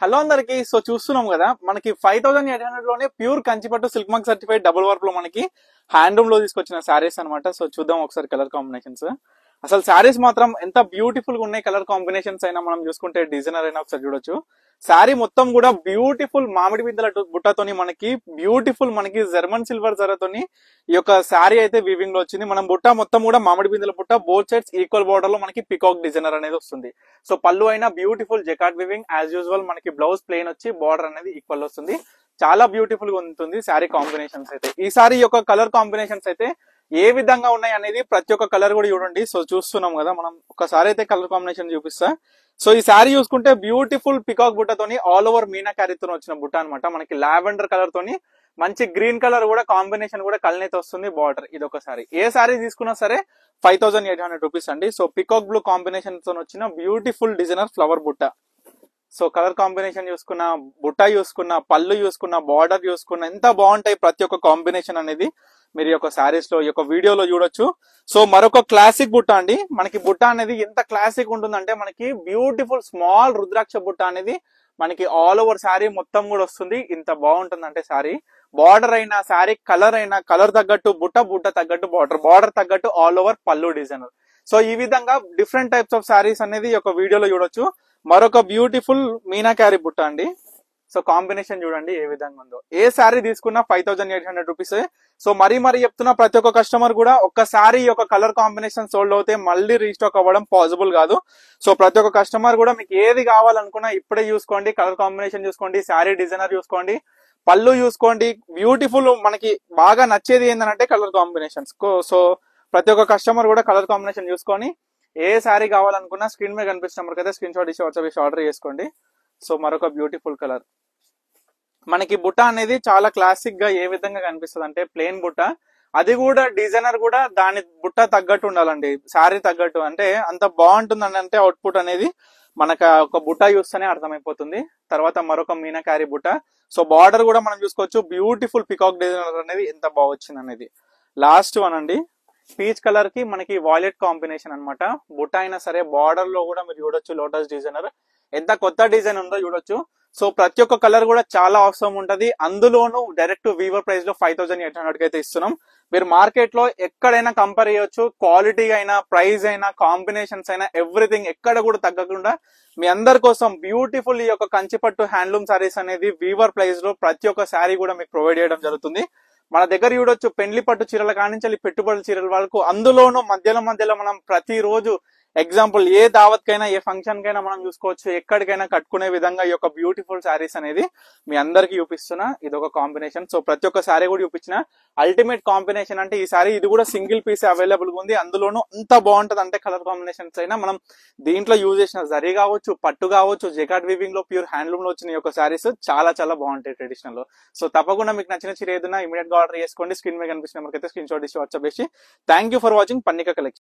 Hello అందరికి. So చూస్తున్నాం కదా, మనకి 5800 లోనే pure Kanchipattu silk mark certified double work లో మనకి హ్యాండ్లూమ్ లో తీసుకొచ్చిన శారీస్ అనమాట. సో చూద్దాం ఒకసారి కలర్ కాంబినేషన్స్. అసలు శారీస్ మాత్రం ఎంత బ్యూటిఫుల్ గా ఉన్నాయి. కలర్ కాంబినేషన్స్ అయినా మనం చూసుకుంటే డిజైనర్ అయినా ఒకసారి చూడొచ్చు. శారీ మొత్తం కూడా బ్యూటిఫుల్ మామిడి బిందెల బుట్టతోని మనకి బ్యూటిఫుల్ మనకి జర్మన్ సిల్వర్ జరతోని ఈ యొక్క శారీ అయితే వీవింగ్ లో వచ్చింది. మనం బుట్ట మొత్తం కూడా మామిడి బిందెల బుట్ట, బోత్ సైడ్స్ ఈక్వల్ బోర్డర్ లో మనకి పికాక్ డిజైనర్ అనేది వస్తుంది. సో పళ్ళు అయినా beautiful jacquard weaving as usual. మనకి బ్లౌజ్ ప్లెయిన్ వచ్చి బార్డర్ అనేది ఈక్వల్ వస్తుంది. చాలా బ్యూటిఫుల్ గా ఉంటుంది శారీ కాంబినేషన్స్ అయితే. ఈ సారీ యొక్క కలర్ కాంబినేషన్స్ అయితే ఏ విధంగా ఉన్నాయి అనేది ప్రతి ఒక్క కలర్ కూడా చూడండి. సో చూస్తున్నాం కదా, మనం ఒకసారి అయితే కలర్ కాంబినేషన్ చూపిస్తా. సో ఈ శారీ చూసుకుంటే బ్యూటిఫుల్ పికాక్ బుట్టతోని ఆల్ ఓవర్ మీనా క్యారీతో వచ్చిన బుట్ట అనమాట. మనకి లావెండర్ కలర్ తోని మంచి గ్రీన్ కలర్ కూడా కాంబినేషన్ కూడా కలినైతే వస్తుంది బార్డర్. ఇది ఒకసారి ఏ శారీ తీసుకున్నా సరే 5800 రూపీస్ అండి. సో పికాక్ బ్లూ కాంబినేషన్ తో వచ్చిన బ్యూటిఫుల్ డిజైనర్ ఫ్లవర్ బుట్ట. సో కలర్ కాంబినేషన్ చూసుకున్న, బుట్ట చూసుకున్న, పళ్ళు చూసుకున్న, బార్డర్ చూసుకున్న ఎంత బాగుంటాయి ప్రతి ఒక్క కాంబినేషన్ అనేది మీరు ఈ యొక్క శారీస్ లో, ఈ యొక్క వీడియోలో చూడొచ్చు. సో మరొక క్లాసిక్ బుట్ట అండి. మనకి బుట్ట అనేది ఎంత క్లాసిక్ ఉంటుందంటే మనకి బ్యూటిఫుల్ స్మాల్ రుద్రాక్ష బుట్ట అనేది మనకి ఆల్ ఓవర్ శారీ మొత్తం కూడా వస్తుంది. ఇంత బాగుంటుందంటే శారీ బార్డర్ అయినా, శారీ కలర్ అయినా, కలర్ తగ్గట్టు బుట్ట, బుట్ట తగ్గట్టు బార్డర్, బార్డర్ తగ్గట్టు ఆల్ ఓవర్ పళ్ళు డిజైనర్. సో ఈ విధంగా డిఫరెంట్ టైప్స్ ఆఫ్ శారీస్ అనేది ఈ యొక్క వీడియోలో చూడొచ్చు. మరొక బ్యూటిఫుల్ మీనా క్యారీ బుట్ట అండి. సో కాంబినేషన్ చూడండి ఏ విధంగా ఉందో. ఏ శారీ తీసుకున్నా 5800 రూపీస్. సో మరీ చెప్తున్నా, ప్రతి ఒక్క కస్టమర్ కూడా ఒక్కసారి యొక్క కలర్ కాంబినేషన్ సోల్డ్ అవుతే మళ్ళీ రీస్టాక్ అవ్వడం పాసిబుల్ కాదు. సో ప్రతి ఒక్క కస్టమర్ కూడా మీకు ఏది కావాలనుకున్నా ఇప్పుడే చూసుకోండి. కలర్ కాంబినేషన్ చూసుకోండి, శారీ డిజైనర్ చూసుకోండి, పళ్ళు చూసుకోండి. బ్యూటిఫుల్ మనకి బాగా నచ్చేది ఏంటంటే కలర్ కాంబినేషన్స్. సో ప్రతి ఒక్క కస్టమర్ కూడా కలర్ కాంబినేషన్ చూసుకొని ఏ శారీ కావాలనుకున్నా స్క్రీన్ మీద కనిపిస్తున్న నెంబర్కి అయితే స్క్రీన్ షాట్ ఇచ్చి వాట్సాప్ చేసి ఆర్డర్ చేసుకోండి. సో మరొక బ్యూటిఫుల్ కలర్. మనకి బుట్ట అనేది చాలా క్లాసిక్ గా ఏ విధంగా కనిపిస్తుంది అంటే ప్లెయిన్ బుట్ట, అది కూడా డిజైనర్ కూడా దాని బుట్ట తగ్గట్టు ఉండాలండి, శారీ తగ్గట్టు. అంటే అంత బాగుంటుందండి. అంటే అవుట్పుట్ అనేది మనకు ఒక బుట్ట చూస్తేనే అర్థమైపోతుంది. తర్వాత మరొక మీనా క్యారీ బుట్ట. సో బార్డర్ కూడా మనం చూసుకోవచ్చు. బ్యూటిఫుల్ పికాక్ డిజైనర్ అనేది ఎంత బాగా వచ్చింది అనేది. లాస్ట్ వన్ అండి, పీచ్ కలర్ కి మనకి వాయిలెట్ కాంబినేషన్ అన్నమాట. బుట్ట అయినా సరే బార్డర్ లో కూడా మీరు చూడొచ్చు లోటస్ డిజైనర్ ఎంత కొత్త డిజైన్ ఉందో చూడొచ్చు. సో ప్రతి ఒక్క కలర్ కూడా చాలా అవసరం ఉంటది. అందులోనూ డైరెక్ట్ వీవర్ ప్రైస్ లో 5800 కి అయితే ఇస్తున్నాం. మీరు మార్కెట్ లో ఎక్కడైనా కంపేర్ చేయొచ్చు. క్వాలిటీ అయినా, ప్రైస్ అయినా, కాంబినేషన్స్ అయినా, ఎవ్రీథింగ్ ఎక్కడ కూడా తగ్గకుండా మీ అందరి కోసం బ్యూటిఫుల్ ఈ యొక్క కంచిపట్టు హ్యాండ్లూమ్ సారీస్ అనేది వీవర్ ప్రైస్ లో ప్రతి ఒక్క శారీ కూడా మీకు ప్రొవైడ్ చేయడం జరుగుతుంది. మన దగ్గర చూడొచ్చు పెండ్లి పట్టు చీరల కానించి పెట్టుబడుల చీరల వరకు. అందులోనూ మధ్యలో మనం ప్రతిరోజు ఎగ్జాంపుల్ ఏ దావత్ కైనా, ఏ ఫంక్షన్ కైనా మనం చూసుకోవచ్చు. ఎక్కడికైనా కట్టుకునే విధంగా ఈ యొక్క బ్యూటిఫుల్ శారీస్ అనేది మీ అందరికి చూపిస్తున్నా. ఇది ఒక కాంబినేషన్. సో ప్రతి ఒక్క శారీ కూడా చూపించిన అల్టిమేట్ కాంబినేషన్ అంటే ఈ శారీ. ఇది కూడా సింగిల్ పీస్ అవైలబుల్ గా ఉంది. అందులోనూ అంత బాగుంటది అంటే కలర్ కాంబినేషన్స్ అయినా మనం దీంట్లో యూజ్ చేసిన జరీ కావచ్చు, పట్టు కావచ్చు, జెకార్డ్ వీవింగ్ లో ప్యూర్ హ్యాండ్లూమ్ లో వచ్చిన ఈ యొక్క శారీస్ చాలా బాగుంటాయి ట్రెడిషనల్ లో. సో తప్పకుండా మీకు నచ్చిన చీర ఏదైనా ఇమీడియట్ గా ఆర్డర్ చేసుకోండి. స్క్రీన్ మీద కనిపిస్తున్న నెంబర్కి అయితే స్క్రీన్ షాట్ ఇచ్చి వాట్సాప్ చేసి. Thank you for watching Pannika collection.